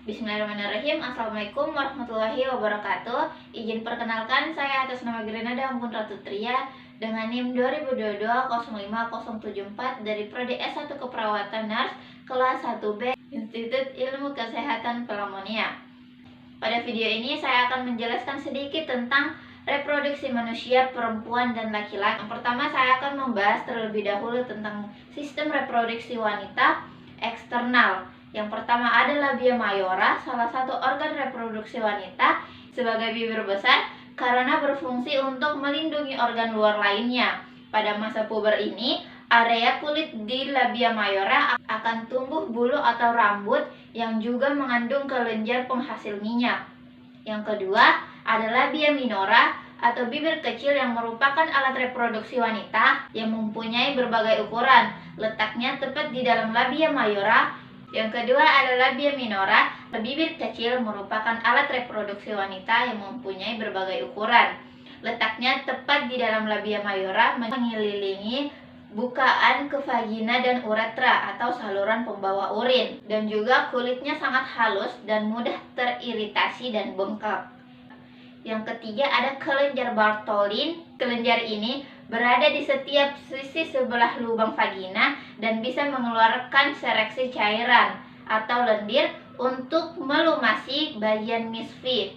Bismillahirrahmanirrahim. Assalamualaikum warahmatullahi wabarakatuh. Izin perkenalkan, saya atas nama Grenada Ampun Ratu Tria dengan NIM 2022-05074 dari Prodi S1 Keperawatan Nurse kelas 1B Institut Ilmu Kesehatan Pelamonia. Pada video ini saya akan menjelaskan sedikit tentang reproduksi manusia perempuan dan laki-laki. Yang pertama, saya akan membahas terlebih dahulu tentang sistem reproduksi wanita eksternal. Yang pertama ada labia mayora, salah satu organ reproduksi wanita sebagai bibir besar karena berfungsi untuk melindungi organ luar lainnya. Pada masa puber ini, area kulit di labia mayora akan tumbuh bulu atau rambut yang juga mengandung kelenjar penghasil minyak. Yang kedua ada labia minora atau bibir kecil yang merupakan alat reproduksi wanita yang mempunyai berbagai ukuran. Letaknya tepat di dalam labia mayora. Yang kedua ada labia minora, bibir kecil merupakan alat reproduksi wanita yang mempunyai berbagai ukuran. Letaknya tepat di dalam labia mayora, mengelilingi bukaan ke vagina dan uretra atau saluran pembawa urin. Dan juga kulitnya sangat halus dan mudah teriritasi dan bengkak. Yang ketiga ada kelenjar Bartholin. Kelenjar ini berada di setiap sisi sebelah lubang vagina dan bisa mengeluarkan sereksi cairan atau lendir untuk melumasi bagian misfi.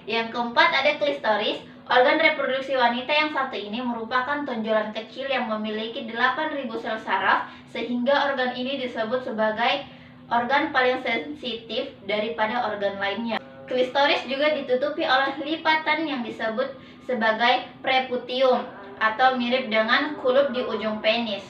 Yang keempat ada klistoris. Organ reproduksi wanita yang satu ini merupakan tonjolan kecil yang memiliki 8.000 sel saraf, sehingga organ ini disebut sebagai organ paling sensitif daripada organ lainnya. Klistoris juga ditutupi oleh lipatan yang disebut sebagai preputium atau mirip dengan kulup di ujung penis.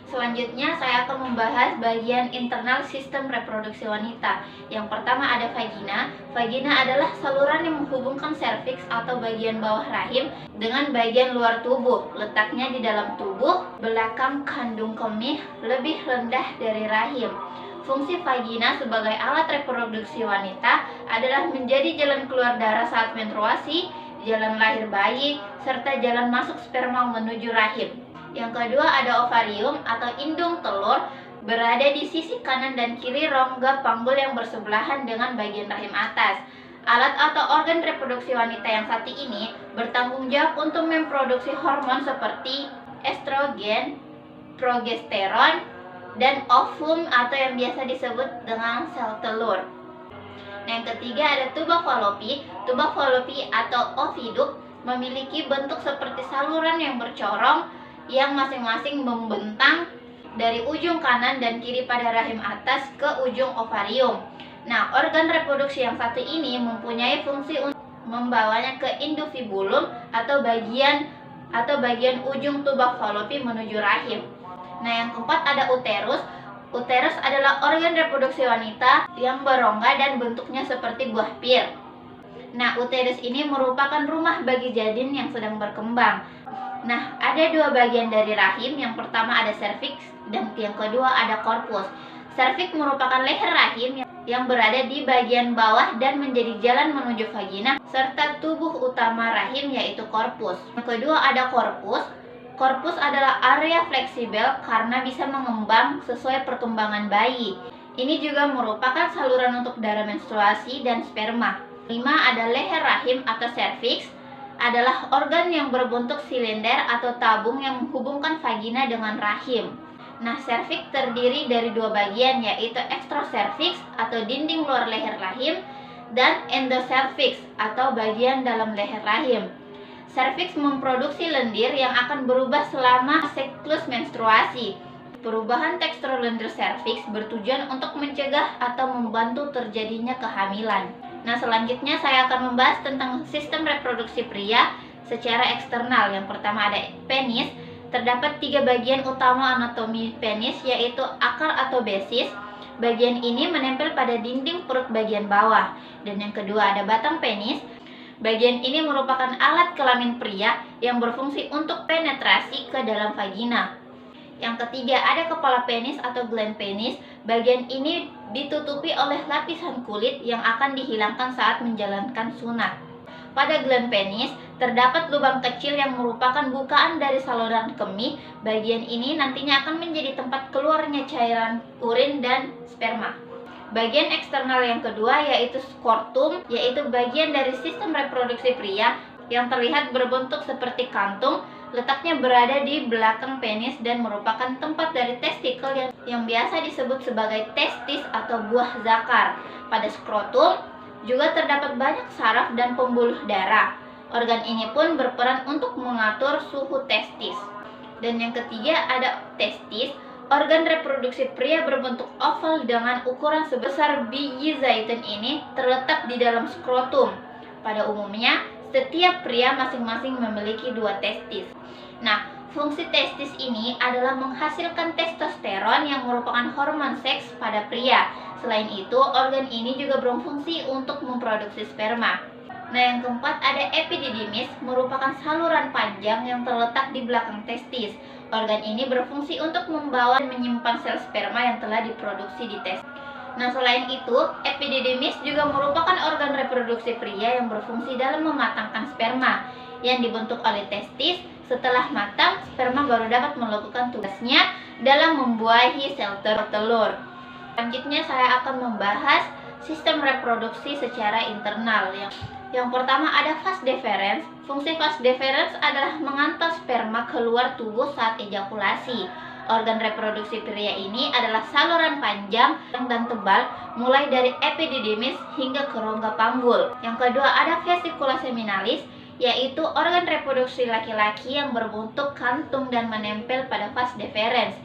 Selanjutnya saya akan membahas bagian internal sistem reproduksi wanita. Yang pertama ada vagina. Vagina adalah saluran yang menghubungkan serviks atau bagian bawah rahim dengan bagian luar tubuh. Letaknya di dalam tubuh, belakang kandung kemih, lebih rendah dari rahim. Fungsi vagina sebagai alat reproduksi wanita adalah menjadi jalan keluar darah saat menstruasi, jalan lahir bayi, serta jalan masuk sperma menuju rahim. Yang kedua ada ovarium atau indung telur, berada di sisi kanan dan kiri rongga panggul yang bersebelahan dengan bagian rahim atas. Alat atau organ reproduksi wanita yang satu ini bertanggung jawab untuk memproduksi hormon seperti estrogen, progesteron, dan ovum atau yang biasa disebut dengan sel telur. Yang ketiga ada tuba fallopi. Tuba fallopi atau oviduk memiliki bentuk seperti saluran yang bercorong yang masing-masing membentang dari ujung kanan dan kiri pada rahim atas ke ujung ovarium. Nah, organ reproduksi yang satu ini mempunyai fungsi untuk membawanya ke indufibulum atau bagian ujung tuba fallopi menuju rahim. Nah, yang keempat ada uterus. Uterus adalah organ reproduksi wanita yang berongga dan bentuknya seperti buah pir. Nah, uterus ini merupakan rumah bagi janin yang sedang berkembang. Nah, ada dua bagian dari rahim. Yang pertama ada serviks dan yang kedua ada korpus. Serviks merupakan leher rahim yang berada di bagian bawah dan menjadi jalan menuju vagina serta tubuh utama rahim yaitu korpus. Yang kedua ada korpus. Korpus adalah area fleksibel karena bisa mengembang sesuai perkembangan bayi. Ini juga merupakan saluran untuk darah menstruasi dan sperma. 5 ada leher rahim atau serviks, adalah organ yang berbentuk silinder atau tabung yang menghubungkan vagina dengan rahim. Nah, serviks terdiri dari dua bagian yaitu extracervix atau dinding luar leher rahim dan endocervix atau bagian dalam leher rahim. Serviks memproduksi lendir yang akan berubah selama siklus menstruasi. Perubahan tekstur lendir serviks bertujuan untuk mencegah atau membantu terjadinya kehamilan. Nah, selanjutnya saya akan membahas tentang sistem reproduksi pria secara eksternal. Yang pertama ada penis. Terdapat 3 bagian utama anatomi penis yaitu akar atau besis. Bagian ini menempel pada dinding perut bagian bawah. Dan yang kedua ada batang penis. Bagian ini merupakan alat kelamin pria yang berfungsi untuk penetrasi ke dalam vagina. Yang ketiga ada kepala penis atau gland penis. Bagian ini ditutupi oleh lapisan kulit yang akan dihilangkan saat menjalankan sunat. Pada gland penis terdapat lubang kecil yang merupakan bukaan dari saluran kemih. Bagian ini nantinya akan menjadi tempat keluarnya cairan urin dan sperma. Bagian eksternal yang kedua yaitu skrotum, yaitu bagian dari sistem reproduksi pria yang terlihat berbentuk seperti kantung, letaknya berada di belakang penis dan merupakan tempat dari testikel yang biasa disebut sebagai testis atau buah zakar. Pada skrotum juga terdapat banyak saraf dan pembuluh darah. Organ ini pun berperan untuk mengatur suhu testis. Dan yang ketiga ada testis. Organ reproduksi pria berbentuk oval dengan ukuran sebesar biji zaitun ini terletak di dalam skrotum. Pada umumnya, setiap pria masing-masing memiliki 2 testis. Nah, fungsi testis ini adalah menghasilkan testosteron yang merupakan hormon seks pada pria. Selain itu, organ ini juga berfungsi untuk memproduksi sperma. Nah, yang keempat ada epididymis, merupakan saluran panjang yang terletak di belakang testis. Organ ini berfungsi untuk membawa dan menyimpan sel sperma yang telah diproduksi di testis. Nah, selain itu, epididymis juga merupakan organ reproduksi pria yang berfungsi dalam mematangkan sperma yang dibentuk oleh testis. Setelah matang, sperma baru dapat melakukan tugasnya dalam membuahi sel telur. Selanjutnya saya akan membahas sistem reproduksi secara internal. Yang pertama ada vas deferens. Fungsi vas deferens adalah mengantar sperma keluar tubuh saat ejakulasi. Organ reproduksi pria ini adalah saluran panjang dan tebal mulai dari epididymis hingga ke rongga panggul. Yang kedua ada vesicula seminalis, yaitu organ reproduksi laki-laki yang berbentuk kantung dan menempel pada vas deferens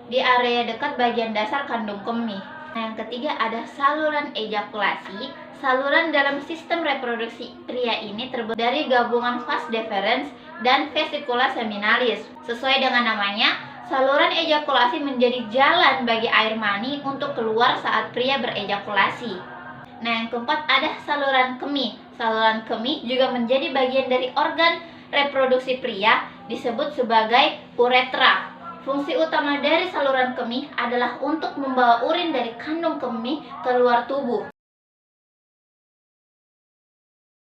di area dekat bagian dasar kandung kemih. Nah, yang ketiga ada saluran ejakulasi. Saluran dalam sistem reproduksi pria ini terbuat dari gabungan vas deferens dan vesicula seminalis. Sesuai dengan namanya, saluran ejakulasi menjadi jalan bagi air mani untuk keluar saat pria berejakulasi. Nah, yang keempat ada saluran kemih. Saluran kemih juga menjadi bagian dari organ reproduksi pria, disebut sebagai uretra. Fungsi utama dari saluran kemih adalah untuk membawa urin dari kandung kemih keluar tubuh.